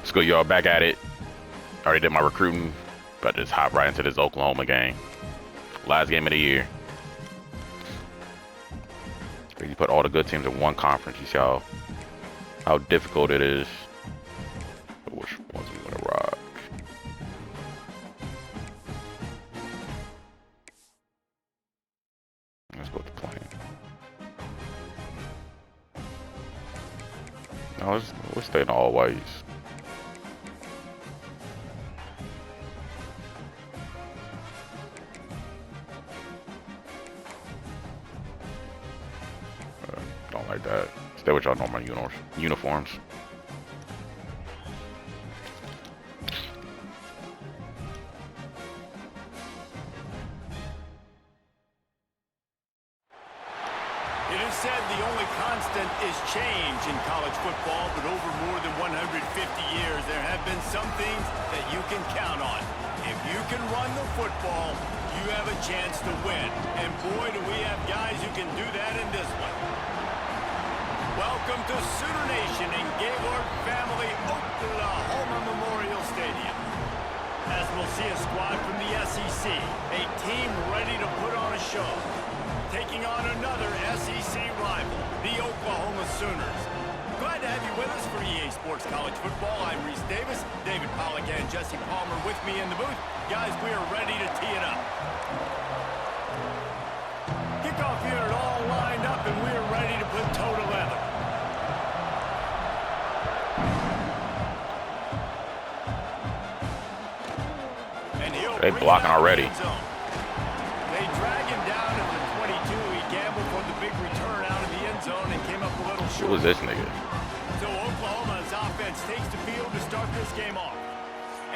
Let's go, y'all. Back at it. Already did my recruiting, but just hop right into this Oklahoma game. Last game of the year. You put all the good teams in one conference. You see how difficult it is. But which ones we want to rock? Let's go with the plan. No, let's stay in all whites. Don't like that. Stay with y'all normal uniforms. It is said the only constant is change in college football, but over more than 150 years, there have been some things that you can count on. If you can run the football, you have a chance to win. And boy, do we have guys who can do that in this one. Welcome to Sooner Nation in Gaylord Family Oklahoma Memorial Stadium. As we'll see a squad from the SEC, a team ready to put on a show. Taking on another SEC rival, the Oklahoma Sooners. Glad to have you with us for EA Sports College Football. I'm Reese Davis, David Pollack and Jesse Palmer with me in the booth. Guys, we are ready to tee it up. Kickoff unit all lined up, and we are ready to put toe to leather. And they blocking already. They drag him down at the 22. He gambled for the big return out of the end zone and came up a little short. Who was this nigga? So Oklahoma's offense takes the field to start this game off.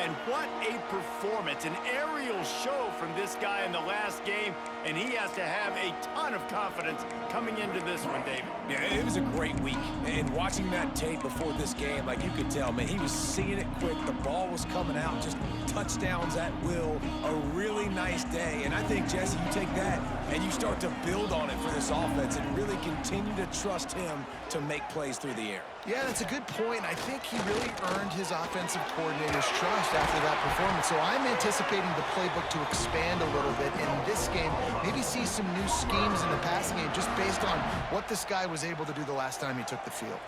And what a performance, an aerial show from this guy in the last game, and he has to have a ton of confidence coming into this one, David. Yeah, it was a great week, and watching that tape before this game, like you could tell, man, he was seeing it quick, the ball was coming out, just touchdowns at will, a really nice day, and I think, Jesse, you take that and you start to build on it for this offense and really continue to trust him to make plays through the air. Yeah, that's a good point. I think he really earned his offensive coordinator's trust after that performance. So I'm anticipating the playbook to expand a little bit in this game. Maybe see some new schemes in the passing game just based on what this guy was able to do the last time he took the field.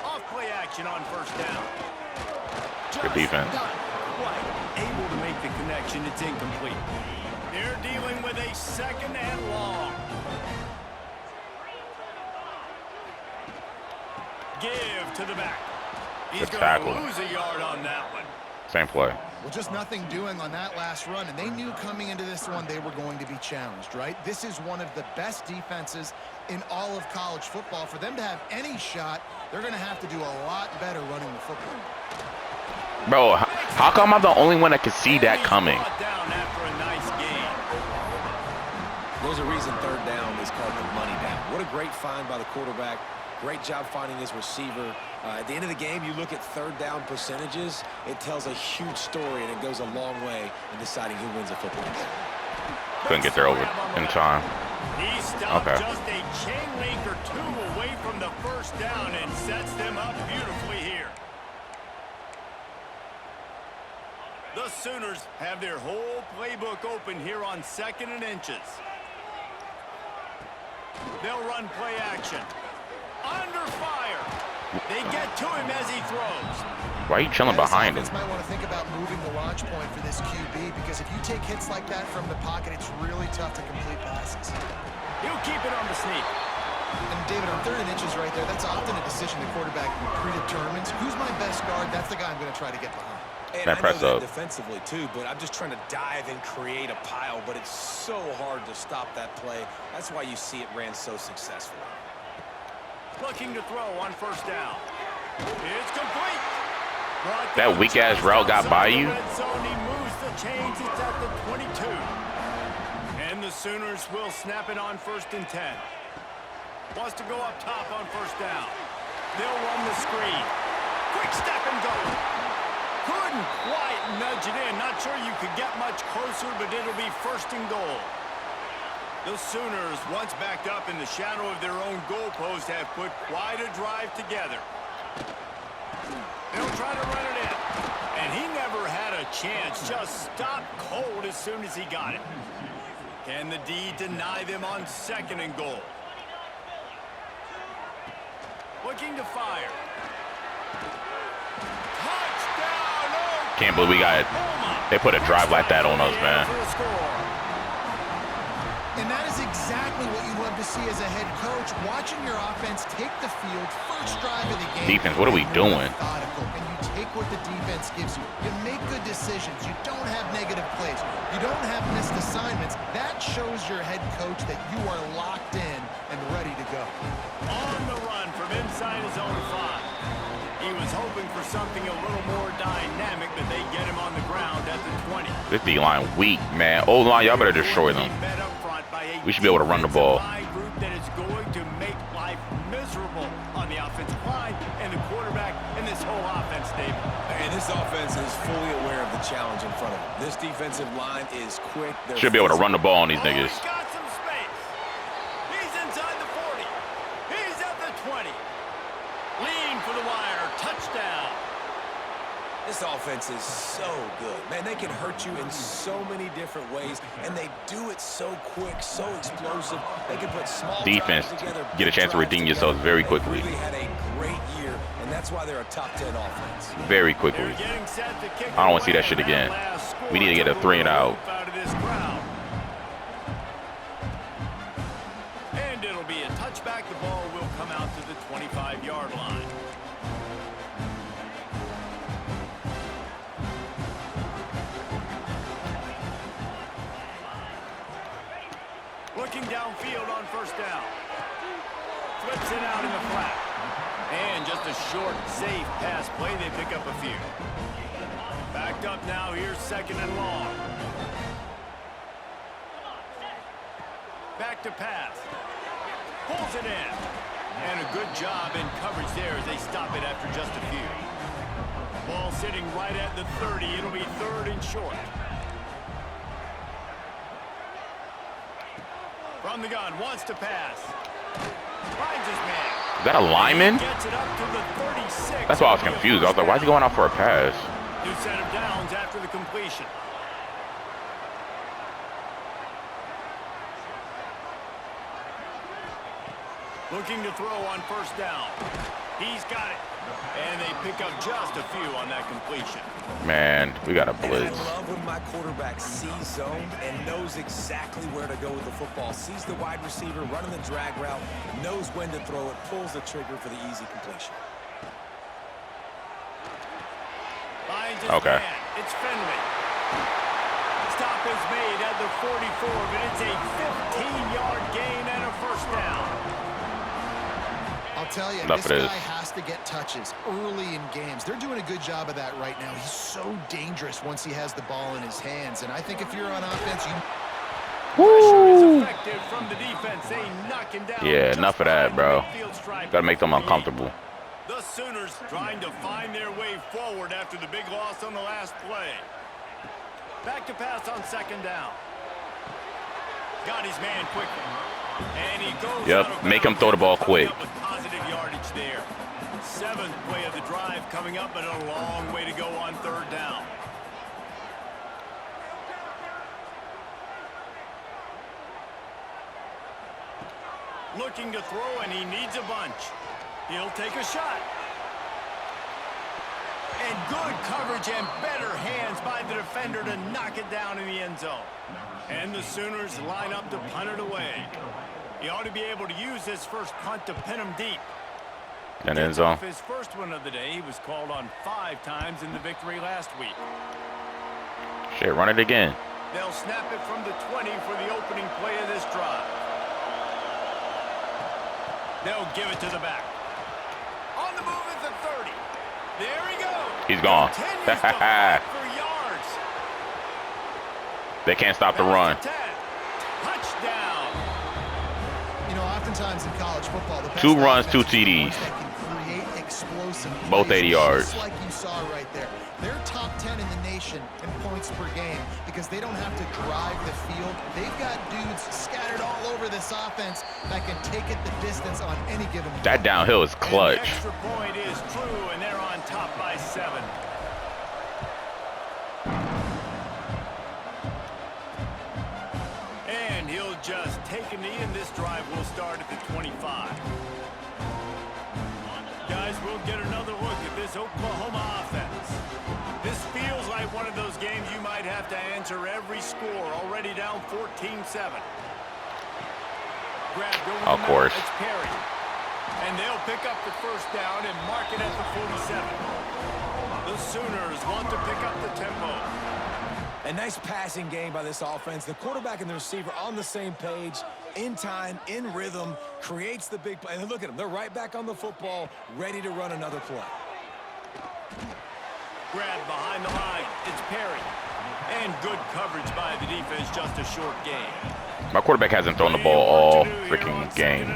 Off play action on first down. Good defense. Not quite able to make the connection. It's incomplete. They're dealing with a second and long. Give to the back. He's going to lose a yard on that one. Same play. Well, just nothing doing on that last run, and they knew coming into this one they were going to be challenged, right? This is one of the best defenses in all of college football. For them to have any shot, they're going to have to do a lot better running the football. Bro, how come I'm the only one that can see that coming? Down after a nice game. There's a reason third down is called the money down. What a great find by the quarterback. Great job finding his receiver. At the end of the game, you look at third down percentages. It tells a huge story, and it goes a long way in deciding who wins a football game. Couldn't get there over in time. He stopped just a chain link or two away from the first down and sets them up beautifully here. The Sooners have their whole playbook open here on 2nd and inches. They'll run play action. Under fire. They get to him as he throws. Why are you chilling behind him? This might want to think about moving the launch point for this QB, because if you take hits like that from the pocket, it's really tough to complete passes. He'll keep it on the sneak. And David, on 3rd and inches right there, that's often a decision the quarterback predetermines. Who's my best guard? That's the guy I'm going to try to get behind. And I know that defensively too, but I'm just trying to dive and create a pile, but it's so hard to stop that play. That's why you see it ran so successfully. Looking to throw on first down. It's complete. That weak-ass route got by you? Zone, he moves the chains. It's at the 22. And the Sooners will snap it on 1st and 10. Wants to go up top on first down. They'll run the screen. Quick step and go. Couldn't quite nudge it in. Not sure you could get much closer, but it'll be 1st and goal. The Sooners, once backed up in the shadow of their own goalpost, have put quite a drive together. They'll try to run it in. And he never had a chance. Just stopped cold as soon as he got it. Can the D deny them on 2nd and goal? Looking to fire. Touchdown! Oh, Can't believe we got it. They put a drive like that on us, man. And that is exactly what you love to see as a head coach, watching your offense take the field, first drive of the game. Defense, what are we doing? And you take what the defense gives you. You make good decisions. You don't have negative plays. You don't have missed assignments. That shows your head coach that you are locked in and ready to go. On the run from inside his own 5. He was hoping for something a little more dynamic, but they get him on the ground at the 20. This D-line weak, man. O-line, y'all better destroy them. We should be able to run the ball. Group that is going to make life miserable on the offensive line and the quarterback and this whole offense, David. And this offense is fully aware of the challenge in front of them. This defensive line is quick. Should be able to run the ball on these niggas. He's got some space. He's inside the 40. He's at the 20. Lean for the wire. Touchdown. This offense is so good. Man, they can hurt you in so many different ways, and they do it so quick, so explosive. They can put small defense together, get a chance to redeem yourselves very quickly. They really had a great year, and that's why they're a top 10 offense. Very quickly. I don't want to see that shit again. We need to get a 3 and out. And it'll be a touchback. The ball will come out to the 25-yard line. Looking downfield on 1st down. Flips it out in the flat. And just a short, safe pass play. They pick up a few. Backed up now. Here's 2nd and long. Back to pass. Pulls it in. And a good job in coverage there as they stop it after just a few. Ball sitting right at the 30. It'll be 3rd and short. From the gun, wants to pass. Finds his man. Is that a lineman? Gets it up to the 36. That's why I was confused. I was like, why is he going out for a pass? New set of downs after the completion. Looking to throw on 1st down. He's got it. And they pick up just a few on that completion. Man, we got a blitz. I love when my quarterback sees zoned and knows exactly where to go with the football. Sees the wide receiver running the drag route, knows when to throw it, pulls the trigger for the easy completion. Okay. It's Finley. Stop is made at the 44, but it's a 15-yard gain and a 1st down. I'll tell you, Enough this guy has to get touches early in games. They're doing a good job of that right now. He's so dangerous once he has the ball in his hands. And I think if you're on offense, Woo! From the defense. They knock him down. Yeah, enough of that, bro. Gotta make them uncomfortable. The Sooners trying to find their way forward after the big loss on the last play. Back to pass on 2nd down. Got his man quickly. And he goes. Yep, make him throw the ball quick. Positive yardage there. 7th play of the drive coming up, but a long way to go on 3rd down. Looking to throw, and he needs a bunch. He'll take a shot. And good coverage and better hands by the defender to knock it down in the end zone. And the Sooners line up to punt it away. He ought to be able to use this first punt to pin him deep. And end zone. His first one of the day. He was called on 5 times in the victory last week. Shit, run it again. They'll snap it from the 20 for the opening play of this drive. They'll give it to the back. On the move at the 30. There he goes. He's gone. For yards. They can't stop the run. Touchdown. you know, oftentimes in college football, the 2 runs, 2 TDs. Both 80 yards. Like you saw right there. They're top 10 in the nation in points per game because they don't have to drive the field. They've got dudes scattered all this offense that can take it the distance on any given play. That downhill is clutch. And the extra point is true, and they're on top by 7. And he'll just take a knee, and this drive will start at the 25. Guys, we'll get another look at this Oklahoma offense. This feels like one of those games you might have to answer every score, already down 14-7. Of course. It's Perry. And they'll pick up the first down and mark it at the 47. The Sooners want to pick up the tempo. A nice passing game by this offense. The quarterback and the receiver on the same page, in time, in rhythm, creates the big play. And look at them. They're right back on the football, ready to run another play. Grab behind the line. It's Perry. And good coverage by the defense, just a short game. My quarterback hasn't thrown the ball all freaking game.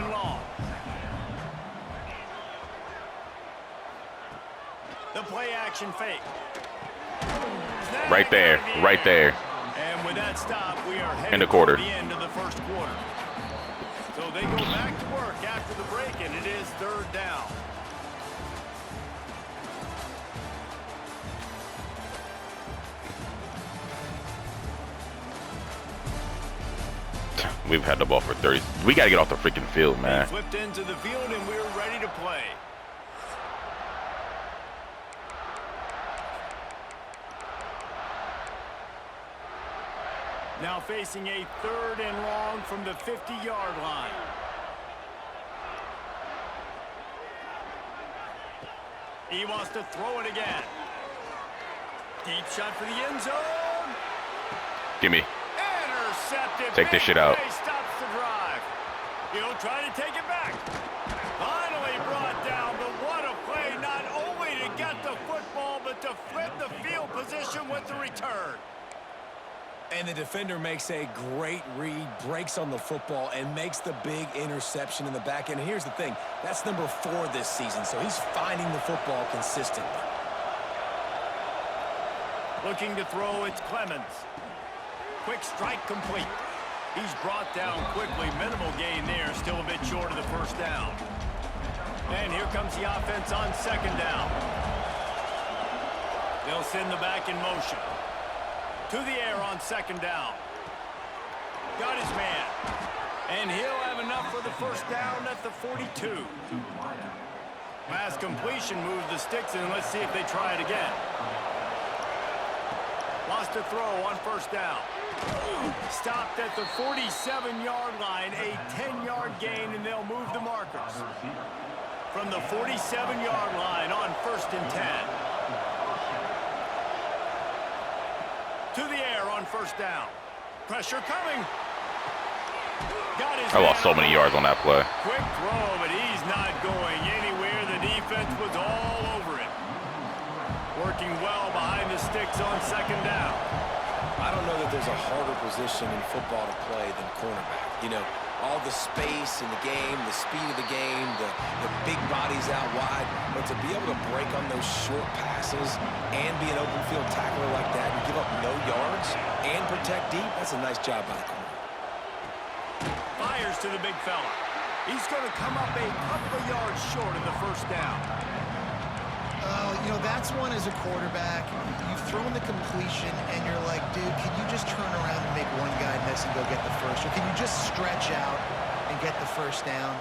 The play action fake. Right there, right there. And with that stop, we are headed in the quarter. to the end of the first quarter. So they go back to work after the break, and it is 3rd down. We've had the ball for 30. We got to get off the freaking field, man. They flipped into the field, and we're ready to play. Now facing a 3rd and long from the 50-yard line. He wants to throw it again. Deep shot for the end zone. Gimme. Intercepted. Take this shit out. Stops the drive. He'll try to take it back. Finally brought down, but what a play, not only to get the football, but to flip the field position with the return. And the defender makes a great read, breaks on the football, and makes the big interception in the back end. And here's the thing, that's number 4 this season, so he's finding the football consistently. Looking to throw, it's Clemens. Quick strike complete. He's brought down quickly. Minimal gain there, still a bit short of the first down. And here comes the offense on 2nd down. They'll send the back in motion. To the air on 2nd down. Got his man. And he'll have enough for the first down at the 42. Pass completion moves the sticks in. Let's see if they try it again. Lost to throw on 1st down. Stopped at the 47-yard line. A 10-yard gain, and they'll move the markers. From the 47-yard line on 1st and 10. To the air on 1st down. Pressure coming. Got his I lost so many yards on that play. Quick throw, but he's not going anywhere. The defense was all over it. Working well behind the sticks on 2nd down. I don't know that there's a harder position in football to play than cornerback. You know, all the space in the game, the speed of the game, the big bodies out wide. But to be able to break on those short passes and be an open field tackler like that and give up no yards and protect deep, that's a nice job by the corner. Fires to the big fella. He's going to come up a couple of yards short of the first down. You know, that's one as a quarterback. You've thrown the completion, and you're like, dude, can you just turn around and make one guy miss and go get the first? Or can you just stretch out and get the first down?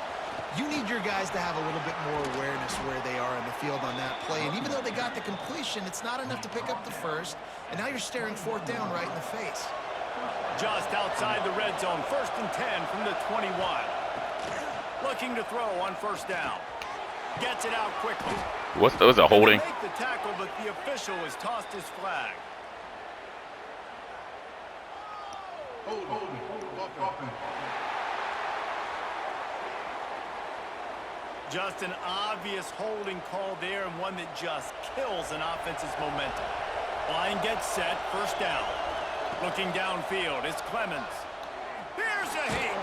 You need your guys to have a little bit more awareness where they are in the field on that play. And even though they got the completion, it's not enough to pick up the first. And now you're staring 4th down right in the face. Just outside the red zone, 1st and 10 from the 21. Looking to throw on 1st down. Gets it out quickly. Was a holding? Make the tackle, but the official has tossed his flag. Just an obvious holding call there, and one that just kills an offense's momentum. Line gets set, 1st down. Looking downfield, it's Clemens. Here's a hit.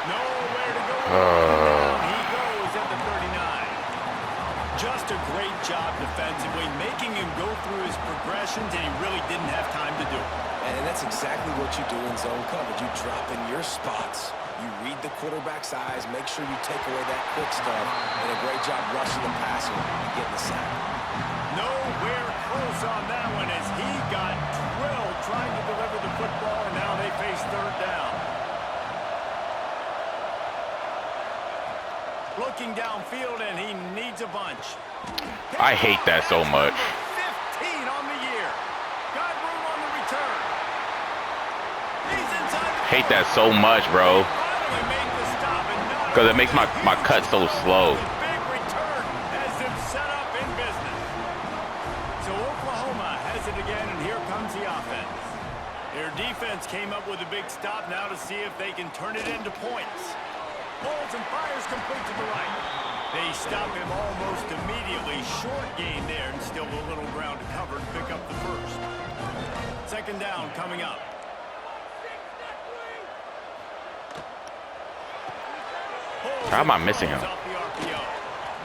Nowhere to go. Down he goes at the 39. Just a great job defensively, making him go through his progressions, and he really didn't have time to do it. And that's exactly what you do in zone coverage. You drop in your spots. You read the quarterback's eyes, make sure you take away that quick stuff, and a great job rushing the passer and getting the sack. Nowhere close on that one as he got drilled trying to deliver the football, and now they face third down. Looking downfield, and he needs a bunch. I hate that so much. 15 on the year. Got room on the return. He's inside the Hate that so much, bro. finally made the stop, and not Because it makes my cut so slow. the big return has them set up in business. So Oklahoma has it again, and here comes the offense. Their defense came up with a big stop now to see if they can turn it into points. Pulls and fires complete to the right. They stop him almost immediately. Short gain there, and still a little ground to cover to pick up the first. Second down coming up. How am I missing him? Off the RPO.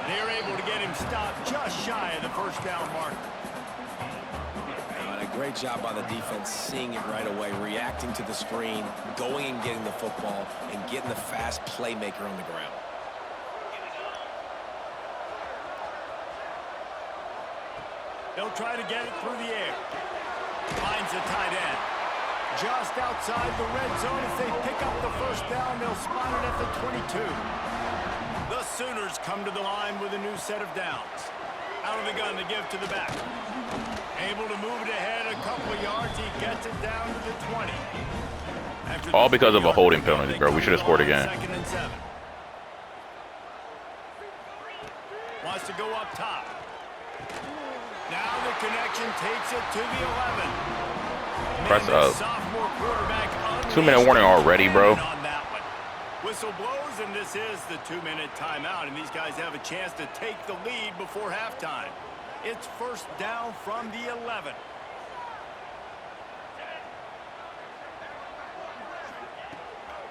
They're able to get him stopped just shy of the first down marker. And a great job by the defense, seeing it right away, reacting to the screen, going and getting the football, and getting the fast playmaker on the ground. They'll try to get it through the air. Finds the tight end. Just outside the red zone as they pick up the first down. They'll spot it at the 22. The Sooners come to the line with a new set of downs. Out of the gun to give to the back. Able to move it ahead a couple of yards. He gets it down to the 20. After All the because of a 3-yard holding pickup, penalty, they bro. We come should have to the scored line, again. 2nd and 7. Wants to go up top. Now the connection takes it to the 11. Press Man, up. the sophomore quarterback 2-minute warning already, bro. on that one. Whistle blows, and this is the 2-minute timeout, and these guys have a chance to take the lead before halftime. It's first down from the 11.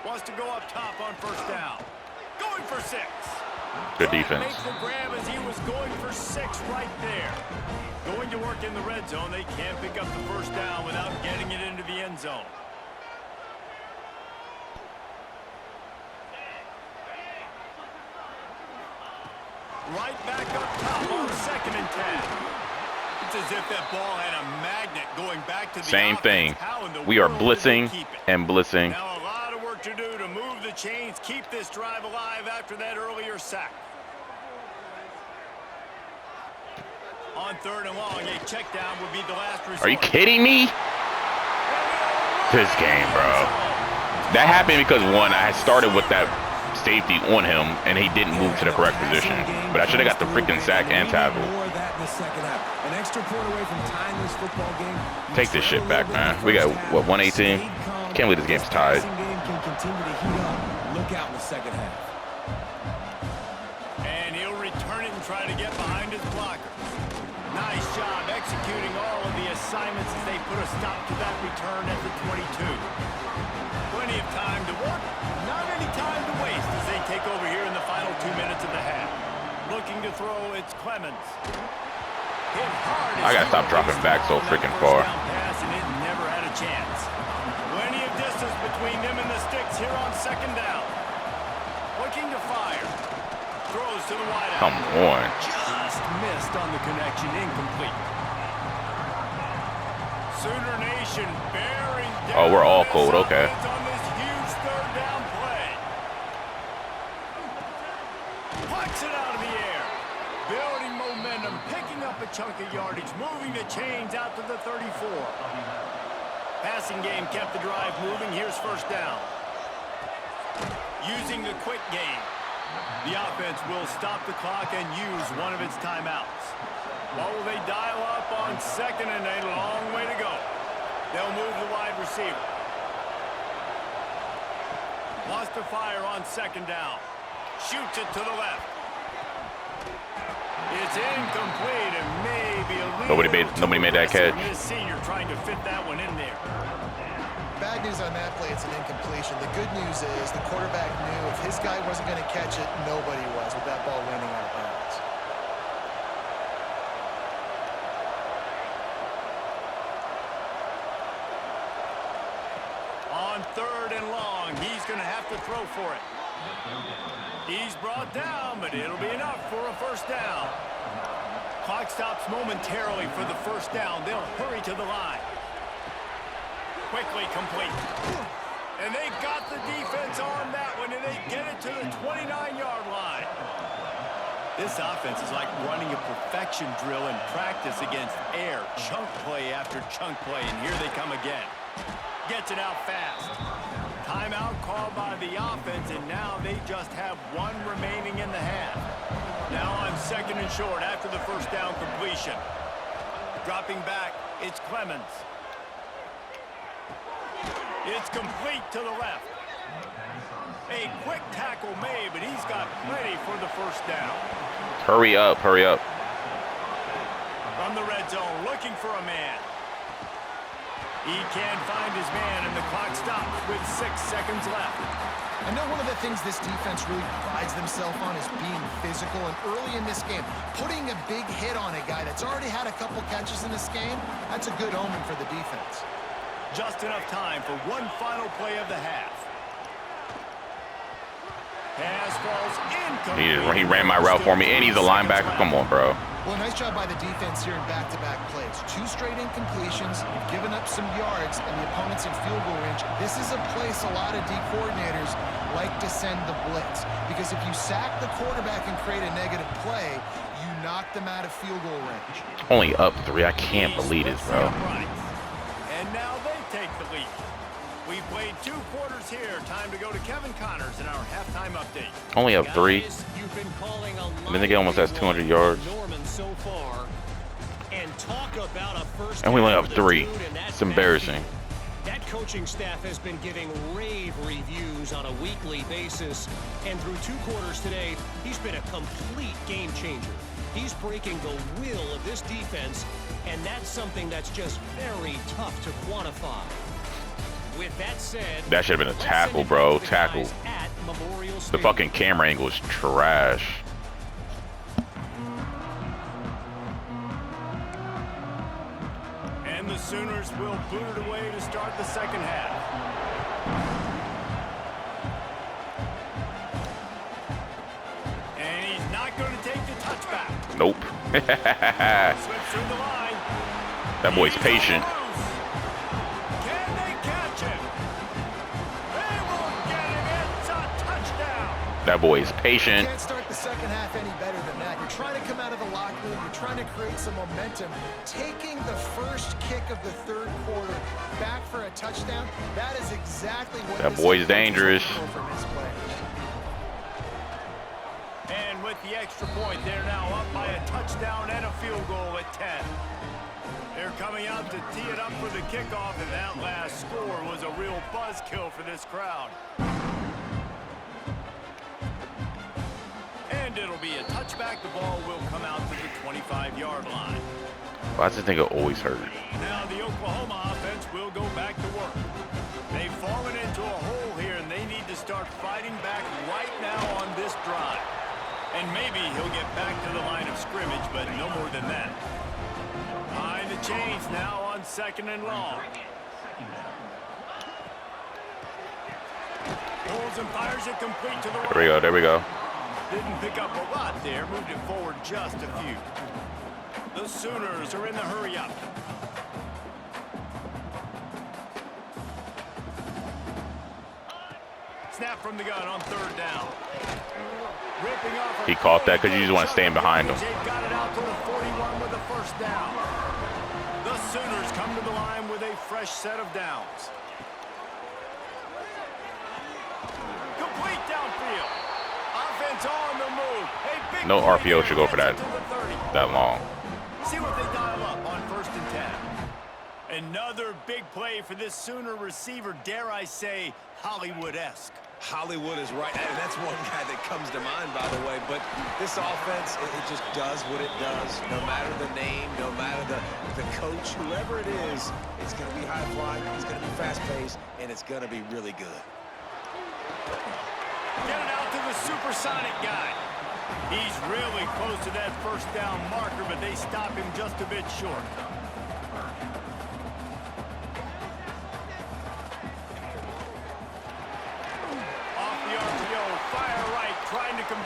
Wants to go up top on first down. Going for 6. Good defense. Makes the grab as he was going for 6 right there. Going to work in the red zone. They can't pick up the first down without getting it into the end zone. Right back up top on 2nd and 10. It's as if that ball had a magnet going back to the Same offense. thing. How in the We are world did they blitzing keep it? and blitzing. Now a lot of work to do to move the chains, keep this drive alive after that earlier sack. On 3rd and long, a check down would be the last resort. Are you kidding me? This game, bro. That happened because, one, I had started with that safety on him, and he didn't move to the correct position. But I should have got the freaking sack and tackle. More of that in the second half. An extra point away from tying this football game. Take this shit back, man. We got, what, 118? Can't believe this game's tied. Passing game can continue to heat up. Look out in the second half. And he'll return it and try to get behind his blockers. Nice job executing all of the assignments as they put a stop to that return at the 22. Plenty of time to work, not any time to waste as they take over here in the final 2 minutes of the half. Looking to throw, it's Clemens. Hit hard. I gotta stop dropping back so freaking far. Pass and it never had a chance. Plenty of distance between them and the sticks here on 2nd down. Looking to fire. Throws to the wideout. Come on. Just missed on the connection, incomplete. Sooner Nation bearing down. Oh, we're all cold, okay. On this huge 3rd down play. Pucks it out of the air. Building momentum, picking up a chunk of yardage, moving the chains out to the 34. Passing game kept the drive moving. Here's first down. Using the quick game. The offense will stop the clock and use one of its timeouts. What will they dial up on 2nd and a long way to go? They'll move the wide receiver. Wants to fire on 2nd down. Shoots it to the left. It's incomplete and maybe a little Nobody made that catch. This senior trying to fit that one in there. Bad news on that play, it's an incompletion. The good news is the quarterback knew if his guy wasn't going to catch it, nobody was with that ball landing out of bounds. 3rd and long. He's going to have to throw for it. He's brought down, but it'll be enough for a first down. Clock stops momentarily for the first down. They'll hurry to the line. Quickly complete. And they got the defense on that one, and they get it to the 29-yard line. This offense is like running a perfection drill in practice against air. Chunk play after chunk play, and here they come again. Gets it out fast. Timeout called by the offense, and now they just have one remaining in the half. Now on 2nd and short after the first down completion. Dropping back, it's Clemens. It's complete to the left. A quick tackle made, but he's got plenty for the first down. Hurry up, hurry up. From the red zone, looking for a man. He can't find his man, and the clock stops with 6 seconds left. I know one of the things this defense really prides themselves on is being physical, and early in this game, putting a big hit on a guy that's already had a couple catches in this game, that's a good omen for the defense. Just enough time for one final play of the half. Pass falls incomplete. He ran my route for me, and he's a linebacker. Come on, bro. Well, nice job by the defense here in back-to-back plays. 2 straight incompletions, you've given up some yards, and the opponent's in field goal range. This is a place a lot of D coordinators like to send the blitz, because if you sack the quarterback and create a negative play, you knock them out of field goal range. Only up 3. I can't believe this, bro. And now they take the lead. We played 2 quarters here. Time to go to Kevin Connors in our halftime update. Only up 3. And then they get almost has 200 yards. So far, and talk about a first And we only have 3. It's embarrassing. That coaching staff has been giving rave reviews on a weekly basis, and through 2 quarters today, he's been a complete game changer. He's breaking the will of this defense, and that's something that's just very tough to quantify. With that said, that should have been a tackle, bro. Tackle. The fucking camera angle is trash. And the Sooners will boot it away to start the second half. And he's not going to take the touchback. Nope. Slips through the line. That boy's patient. Can they catch him? They will get him. It's a touchdown. That boy's patient. You can't start the second half any better than that. You're trying to come out of the locker room. You're trying to create some momentum. Taking the first kick of the 3rd quarter back for a touchdown, that is exactly what that boy's dangerous. And with the extra point, they're now up by a touchdown and a field goal at 10. They're coming out to tee it up for the kickoff, and that last score was a real buzzkill for this crowd. And it'll be a touchback. The ball will come out to the 25-yard line. Why does this nigga always hurt? Now the Oklahoma offense will go back to work. They've fallen into a hole here, and they need to start fighting back right now on this drive. And maybe he'll get back to the line of scrimmage, but no more than that. Behind the chains now on 2nd and long. Pulls and fires it complete to the right. There we go, there we go. Didn't pick up a lot there, moved it forward just a few. The Sooners are in the hurry-up. Snap from the gun on 3rd down. Ripping off He caught that because you just want to stand behind him. Got it out to the 41 with a first down. The Sooners come to the line with a fresh set of downs. Complete downfield. Offense on the move. No RPO should go for that long. See what they dial up on 1st and 10. Another big play for this Sooner receiver, dare I say, Hollywood-esque. Hollywood is right, and that's one guy that comes to mind, by the way. But this offense, it just does what it does. No matter the name, no matter the coach, whoever it is, it's going to be high-flying, it's going to be fast-paced, and it's going to be really good. Get it out to the supersonic guy. He's really close to that first down marker, but they stop him just a bit short.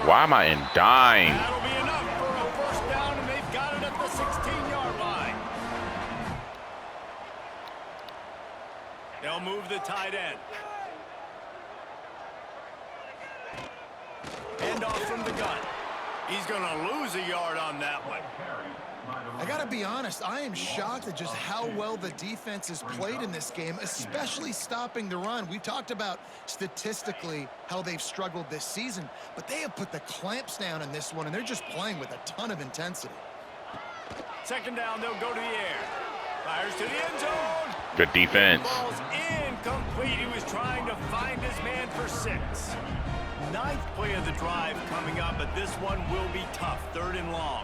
Why am I in dime? That'll be enough for a first down, and they've got it at the 16-yard line. They'll move the tight end. Hand off from the gun. He's going to lose a yard on that one. I got to be honest, I am shocked at just how well the defense has played in this game, especially stopping the run. We've talked about statistically how they've struggled this season, but they have put the clamps down in this one, and they're just playing with a ton of intensity. Second down, they'll go to the air. Fires to the end zone. Good defense. Ball's incomplete. He was trying to find his man for 6. Ninth play of the drive coming up, but this one will be tough. 3rd and long.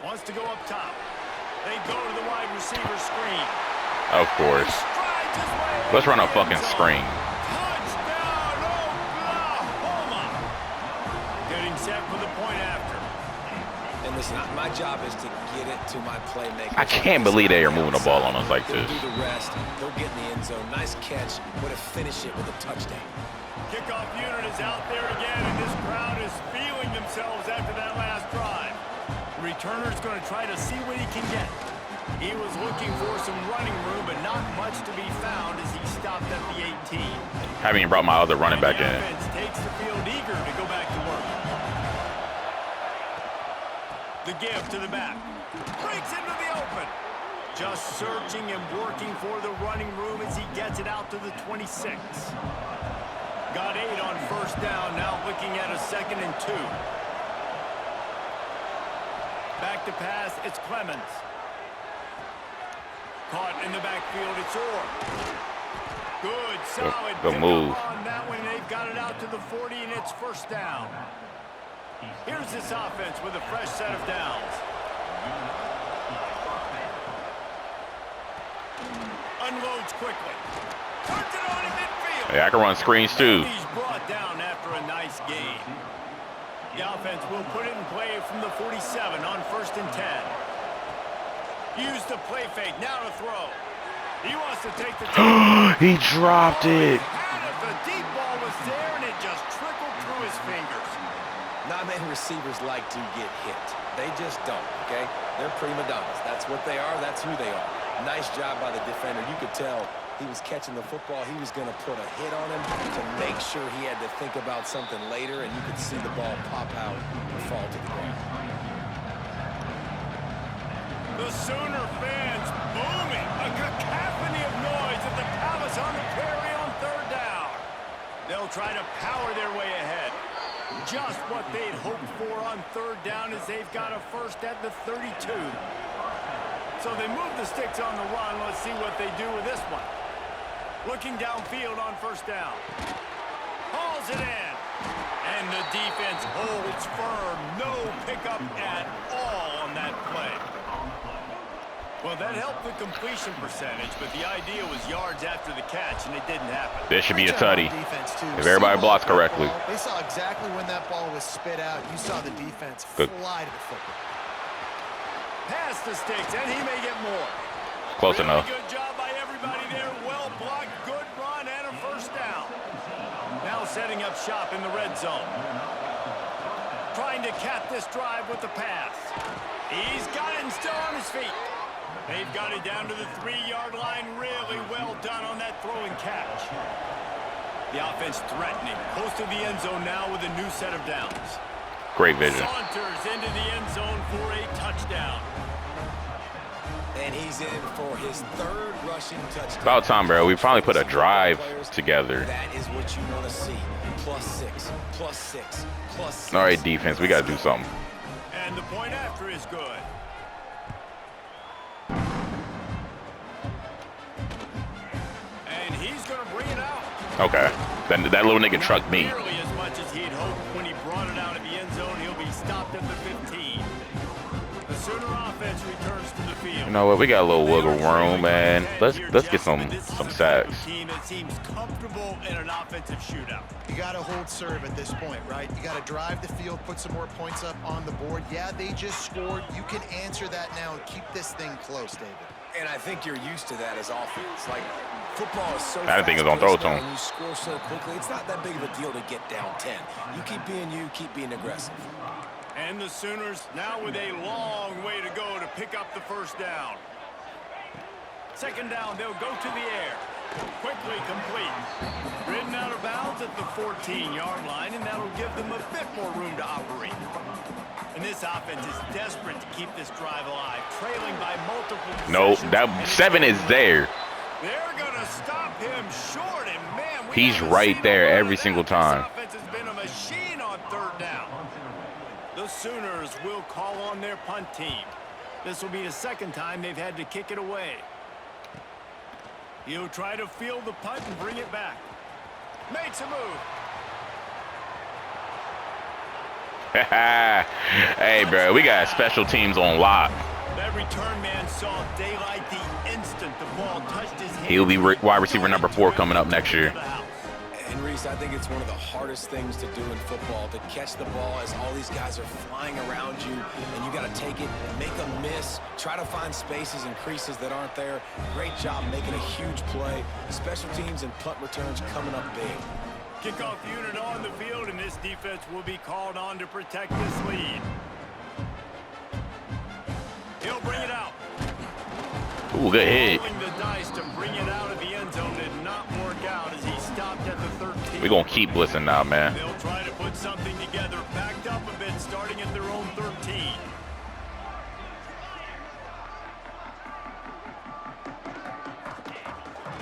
Wants to go up top. They go to the wide receiver screen. Of course. Let's run a fucking screen. Touchdown, Oklahoma! Getting set for the point after. And listen, my job is to get it to my playmakers. I can't believe they are moving the ball on us like They'll this. do the rest. They'll get in the end zone. Nice catch. Way to finish it with a touchdown. Kickoff unit is out there again, and this crowd is feeling themselves after that last drive. The returner's going to try to see what he can get. He was looking for some running room, but not much to be found as he stopped at the 18. Haven't even brought my other running back The in. offense takes the field eager to go back to work. The give to the back. Breaks into the open. Just searching and working for the running room as he gets it out to the 26. Got 8 on first down, now looking at a 2nd and 2. Back to pass, it's Clemens. Caught in the backfield, it's Orr. Good, solid Good pickup move. on that one. They've got it out to the 40, and it's first down. Here's this offense with a fresh set of downs. Unloads quickly. Turns it on in midfield. Yeah, I can run screens too. He's brought down after a nice gain. The offense will put it in play from the 47 on 1st and 10. Use the play fake, now to throw. He wants to take the He dropped it. The deep ball was there, and it just trickled through his fingers. Not many receivers like to get hit. They just don't, okay? They're prima donnas. That's what they are. That's who they are. Nice job by the defender. You could tell he was catching the football. He was going to put a hit on him to make sure he had to think about something later, and you could see the ball pop out and fall to the ground. The Sooner fans booming. A cacophony of noise at the Palace on the Prairie on 3rd down. They'll try to power their way ahead. Just what they'd hoped for on 3rd down as they've got a first at the 32. So they move the sticks on the run. Let's see what they do with this one. Looking downfield on 1st down. Hauls it in. And the defense holds firm. No pickup at all on that play. Well, that helped the completion percentage, but the idea was yards after the catch, and it didn't happen. This should be a tutty. If If everybody blocks correctly. They saw exactly when that ball was spit out. You saw the defense Good. fly to the football. Pass the sticks, and he may get more. Close Really enough. good job by everybody there. Well blocked, good run, and a first down. Now setting up shop in the red zone. Trying to cap this drive with the pass. He's got it and still on his feet. They've got it down to the 3-yard line. Really well done on that throw and catch. The offense threatening. Close to the end zone now with a new set of downs. Great vision. Saunters into the end zone for a touchdown. And he's in for his 3rd rushing touchdown. About time, bro. We finally put a drive together. That is what you want to see. +6, +6, +6. All right, defense. We got to do something. And the point after is good. And he's going to bring it out. Okay. That little nigga trucked me. Nearly as much as he'd hoped when he brought it out of the end zone. He'll be stopped at the 15. The Sooner offense returns to the field. You know what? We got a little wiggle room, man. Let's get some sacks. Team that seems comfortable in an offensive shootout. You got to hold serve at this point, right? You got to drive the field, put some more points up on the board. Yeah, they just scored. You can answer that now and keep this thing close, David. And I think you're used to that as offense. Like, Football is so I didn't think he was gonna throw it to him. when you score so quickly, it's not that big of a deal to get down 10. You, keep being aggressive. And the Sooners now with a long way to go to pick up the first down. Second down, they'll go to the air. Quickly complete. Ridden out of bounds at the 14-yard line, and that'll give them a bit more room to operate. And this offense is desperate to keep this drive alive, trailing by multiple possessions. No, that 7 is there. They're going to stop him short, and man, He's right there every single time. This offense has been a machine on third down. The Sooners will call on their punt team. This will be the second time they've had to kick it away. He'll try to field the punt and bring it back. Makes a move. Hey, bro, we got special teams on lock. That return man saw daylight the instant the ball touched his hand. He'll be wide receiver number 4 coming up next year. And Reese, I think it's one of the hardest things to do in football, to catch the ball as all these guys are flying around you, and you got to take it, make them miss, try to find spaces and creases that aren't there. Great job making a huge play. Special teams and punt returns coming up big. Kickoff unit on the field, and this defense will be called on to protect this lead. He'll bring it out. Ooh, good hit. Rolling the dice to bring it out of the end zone did not work out as he stopped at the 13. We're going to keep blitzing now, man. They'll try to put something together, backed up a bit, starting at their own 13.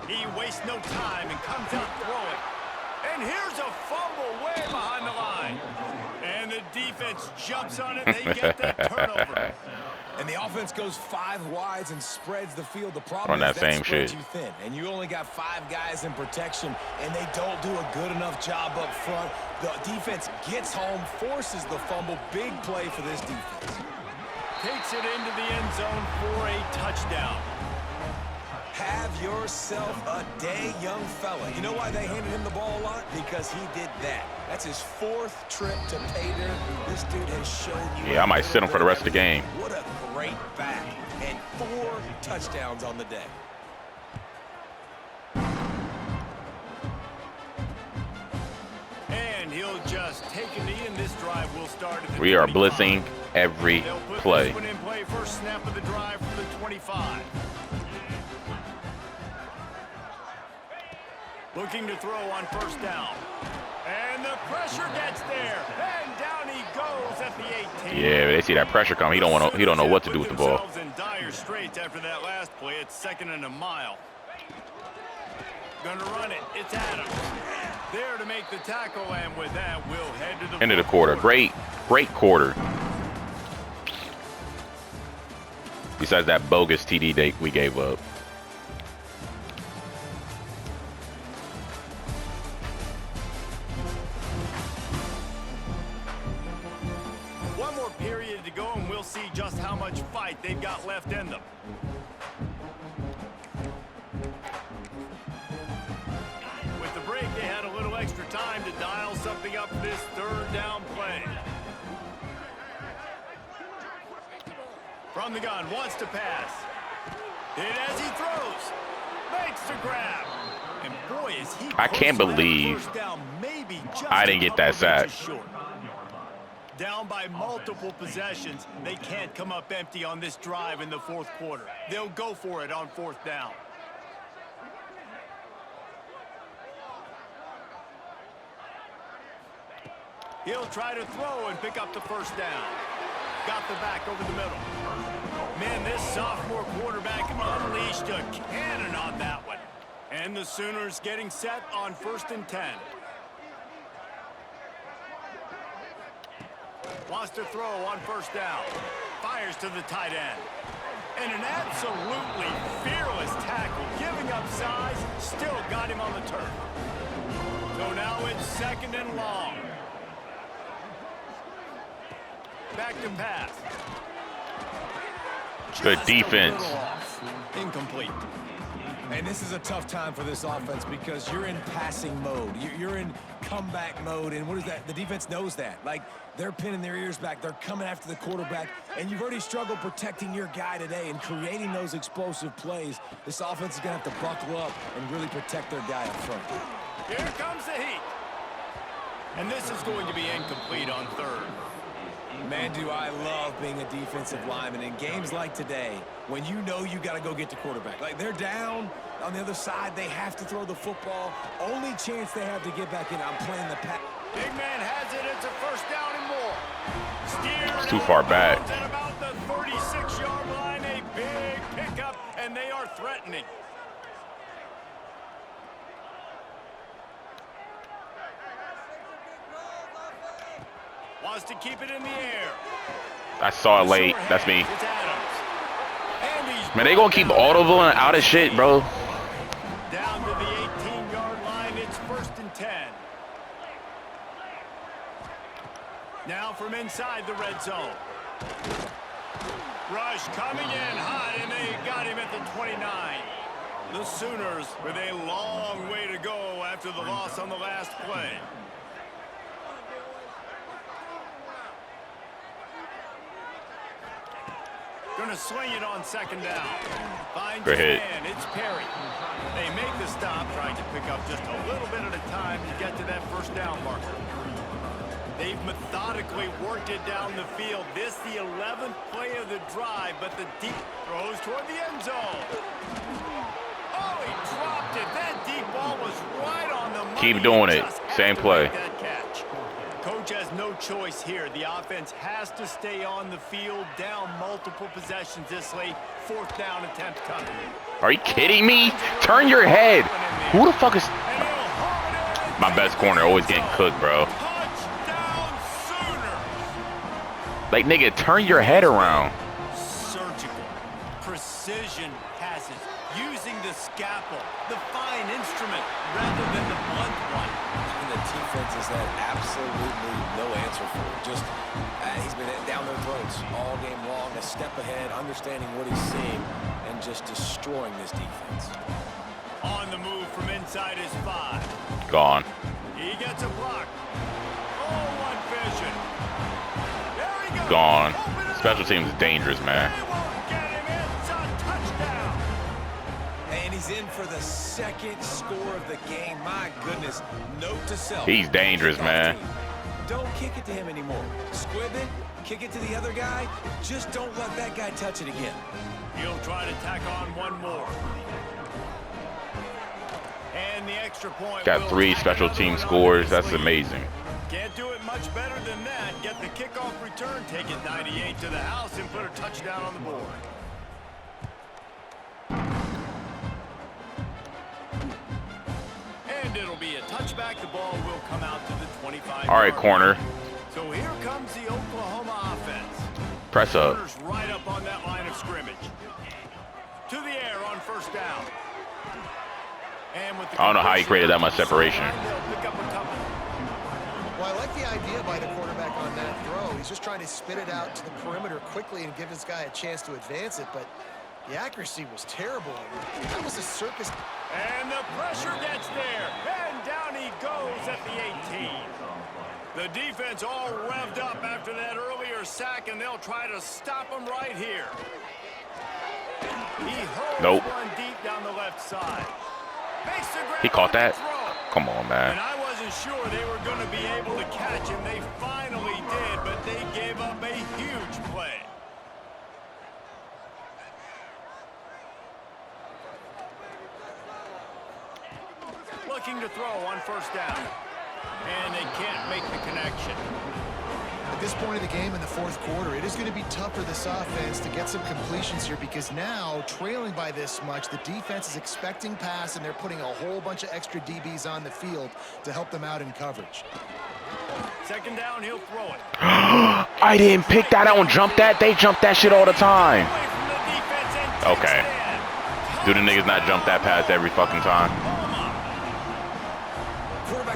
He wastes no time and comes out throwing. And here's a fumble way behind the line. And the defense jumps on it. They get that turnover. And the offense goes 5 wides and spreads the field. The problem On that is that same spreads shit. you thin, and you only got 5 guys in protection, and they don't do a good enough job up front. The defense gets home, forces the fumble. Big play for this defense. Takes it into the end zone for a touchdown. Have yourself a day, young fella. You know why they handed him the ball a lot? Because he did that. That's his 4th trip to pay dirt. This dude has shown you. Yeah, I might sit him for the rest of the game. What a great back. And 4 touchdowns on the day. And he'll just take a knee, and this drive will start at the We are 25. blitzing every They'll put play. this one in play, first snap of the drive from the 25. Looking to throw on first down. And the pressure gets there. And down he goes at the 18. Yeah, they see that pressure come. He don't know what to do with the ball. Themselves in dire straits after that last play. It's 2nd and a mile. Gonna run it. It's Adams. There to make the tackle, and with that, we'll head to the End of the quarter. Great quarter. Besides that bogus TD date we gave up. One more period to go, and we'll see just how much fight they've got left in them. With the break, they had a little extra time to dial something up for this 3rd down play. From the gun, wants to pass. Hit as he throws. Makes the grab. And boy, is he I can't close to that believe first down, maybe just I a didn't get that couple of inches sack. short. Down by multiple possessions, they can't come up empty on this drive in the 4th quarter. They'll go for it on 4th down. He'll try to throw and pick up the first down. Got the back over the middle. Man, this sophomore quarterback unleashed a cannon on that one. And the Sooners getting set on 1st and 10. Wants to throw on 1st down. Fires to the tight end. And an absolutely fearless tackle, giving up size, still got him on the turf. So now it's 2nd and long. Back to pass. Good Just defense. a little off. Incomplete. And this is a tough time for this offense because you're in passing mode. You're in comeback mode, and what is that? The defense knows that. Like, they're pinning their ears back. They're coming after the quarterback, and you've already struggled protecting your guy today and creating those explosive plays. This offense is going to have to buckle up and really protect their guy up front. Here comes the heat. And this is going to be incomplete on third. Man, do I love being a defensive lineman in games like today when you know you got to go get the quarterback. Like, they're down on the other side. They have to throw the football. Only chance they have to get back in, I'm playing the pass. Big man has it. It's a first down and more. Steered It's too far back. At about the 36-yard line, a big pickup, and they are threatening. Wants to keep it in the air. I saw it late. That's me. Man, they gonna keep audibling out of shit, bro. Down to the 18-yard line. It's 1st and 10. Now from inside the red zone. Rush coming in hot, and they got him at the 29. The Sooners with a long way to go after the loss on the last play. Going to swing it on 2nd down. Finds his man. It's Perry. They make the stop, trying to pick up just a little bit at a time to get to that 1st down marker. They've methodically worked it down the field. This the 11th play of the drive, but the deep throws toward the end zone. Oh, he dropped it. That deep ball was right on the money. Keep doing it. Same play. Coach has no choice here. The offense has to stay on the field, down multiple possessions this late. 4th down attempt coming. Are you kidding me? Turn your head. Who the fuck is... My best corner always getting cooked, bro. Like, nigga, turn your head around. Surgical, precision passes, using the scalpel, the fine instrument, rather than the blunt one. The defense has had absolutely no answer for it. Just, he's been down their throats all game long, a step ahead, understanding what he's seeing, and just destroying this defense. On the move from inside his 5. Gone. He gets a block. Oh, one vision. There he goes. Gone. Special teams is dangerous, man. They won't get him. It's a touchdown. And he's in for the 2nd score of the game. My goodness. Note to self. He's dangerous, man. Don't kick it to him anymore. Squib it, kick it to the other guy. Just don't let that guy touch it again. He'll try to tack on one more. And the extra point. Got 3 special team scores. That's amazing. Can't do it much better than that. Get the kickoff return, take it 98 to the house, and put a touchdown on the board. And it'll be a touchback. The ball will come out to the 25. All right, corner. So here comes the Oklahoma offense. Press up. Corners right up on that line of scrimmage. To the air on 1st down. And with the I don't know how he created that much separation. they'll pick up a couple. Well, I like the idea by the quarterback on that throw. He's just trying to spit it out to the perimeter quickly and give his guy a chance to advance it, but the accuracy was terrible. That was a circus. And the pressure gets there, and down he goes at the 18. The defense all revved up after that earlier sack, and they'll try to stop him right here. He hurls one deep down the left side. He caught that? Come on, man. And I wasn't sure they were going to be able to catch him. They finally did, but they gave up a huge play. Looking to throw on 1st down. And they can't make the connection. At this point of the game in the 4th quarter, it is going to be tough for this offense to get some completions here because now, trailing by this much, the defense is expecting pass, and they're putting a whole bunch of extra DBs on the field to help them out in coverage. 2nd down, he'll throw it. I didn't pick that. I don't jump that. They jump that shit all the time. Okay. Do the niggas not jump that pass every fucking time?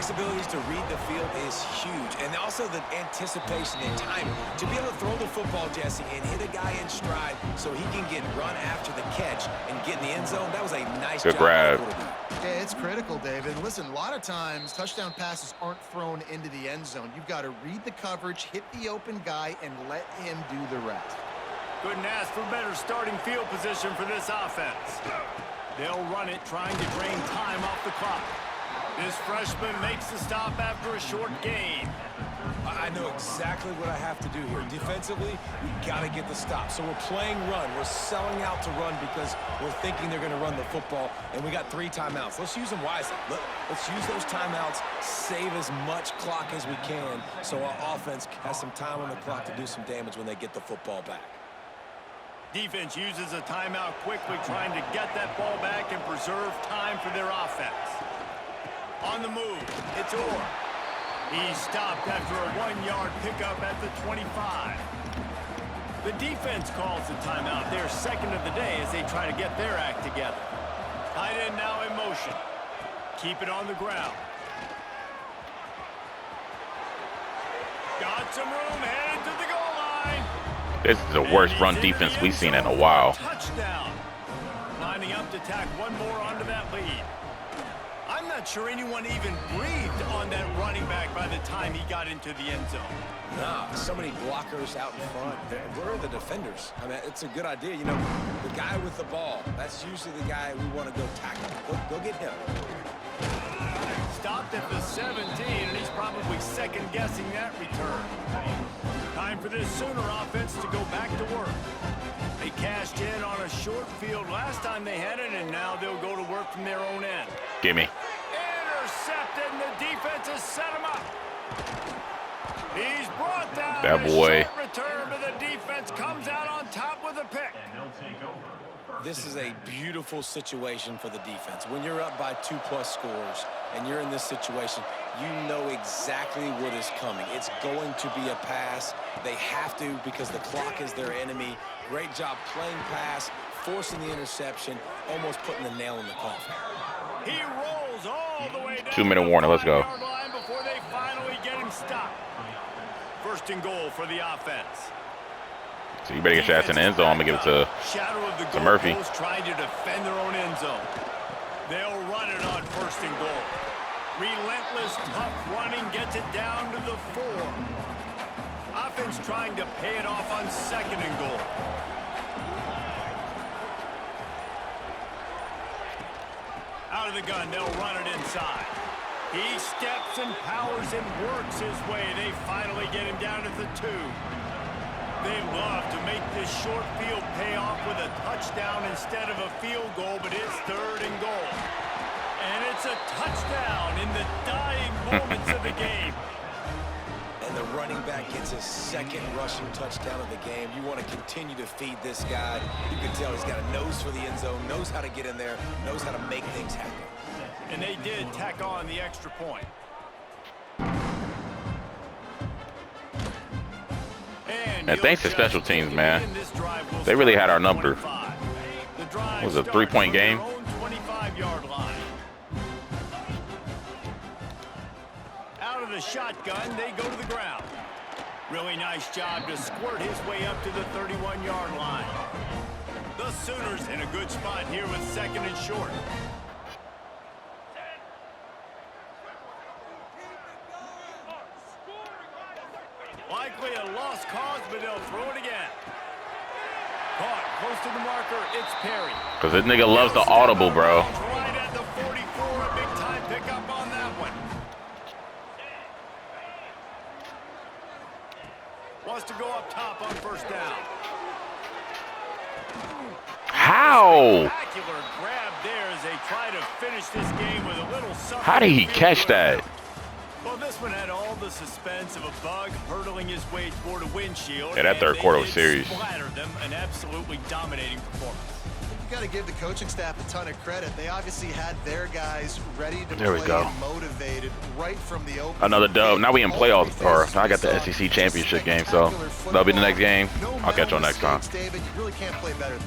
flexibility to read the field is huge. And also the anticipation and timing. To be able to throw the football, Jesse, and hit a guy in stride so he can get run after the catch and get in the end zone, that was a nice Good job. grab. Yeah, it's critical, David. Listen, a lot of times touchdown passes aren't thrown into the end zone. You've got to read the coverage, hit the open guy, and let him do the rest. Couldn't ask for better starting field position for this offense. They'll run it, trying to drain time off the clock. This freshman makes the stop after a short gain. I know exactly what I have to do here. Defensively, we got to get the stop. So we're playing run. We're selling out to run because we're thinking they're going to run the football, and we got 3 timeouts. Let's use them wisely. Let's use those timeouts, save as much clock as we can so our offense has some time on the clock to do some damage when they get the football back. Defense uses a timeout quickly, trying to get that ball back and preserve time for their offense. On the move, it's Orr. He's stopped after a 1-yard pickup at the 25. The defense calls the timeout, their second of the day, as they try to get their act together. Tight end now in motion. Keep it on the ground. Got some room, headed to the goal line. This is the worst run defense we've seen in a while. Touchdown. Lining up to tack one more onto that lead. I'm not sure anyone even breathed on that running back by the time he got into the end zone. Nah, so many blockers out in front. Where are the defenders? I mean, it's a good idea. You know, the guy with the ball, that's usually the guy we want to go tackle. Go get him. Stopped at the 17, and he's probably second-guessing that return. Time for this Sooner offense to go back to work. They cashed in on a short field last time they had it, and now they'll go to work from their own end. Gimme. Intercepted, and the defense has set him up. He's brought down. That boy. A short return, but the defense comes out on top with a pick. This is a beautiful situation for the defense. When you're up by 2+ scores and you're in this situation, you know exactly what is coming. It's going to be a pass. They have to because the clock is their enemy. Great job playing pass, forcing the interception, almost putting the nail in the coffin. He rolls all the way down 2-minute warning. Let's go. the 5-yard line before they finally get him stopped. First and goal for the offense. So you better get your ass in the end zone. I'm going to give it to Murphy. Trying to defend their own end zone. They'll run it on first and goal. Relentless, tough running gets it down to the 4. Offense trying to pay it off on second and goal. Out of the gun, they'll run it inside. He steps and powers and works his way. They finally get him down at the 2. They love to make this short field pay off with a touchdown instead of a field goal, but it's third and goal. And it's a touchdown in the dying moments of the game. And the running back gets his second rushing touchdown of the game. You want to continue to feed this guy. You can tell he's got a nose for the end zone, knows how to get in there, knows how to make things happen. And they did tack on the extra point. And thanks to special teams, man. They really had our number. It was a 3-point game. 25-yard line. Out of the shotgun, they go to the ground. Really nice job to squirt his way up to the 31-yard line. The Sooners in a good spot here with second and short. Likely a lost cause, but they'll throw it again. Caught close to the marker, it's Perry. Because this nigga loves the audible, bro. Right at the 44, a big-time pickup on that one. Wants to go up top on first down. How? Spectacular grab there as they try to finish this game with a little something. How did he catch that? Well, this one had all the suspense of a bug hurtling his way toward a windshield. Yeah, that third quarter was serious. Splatter them, an absolutely dominating performance. You got to give the coaching staff a ton of credit. They obviously had their guys ready to There we play go. and motivated right from the open. Another dub. Now we in playoffs, or I got the SEC championship game, so that'll be the next game. I'll catch y'all next time. David, you really can't play better.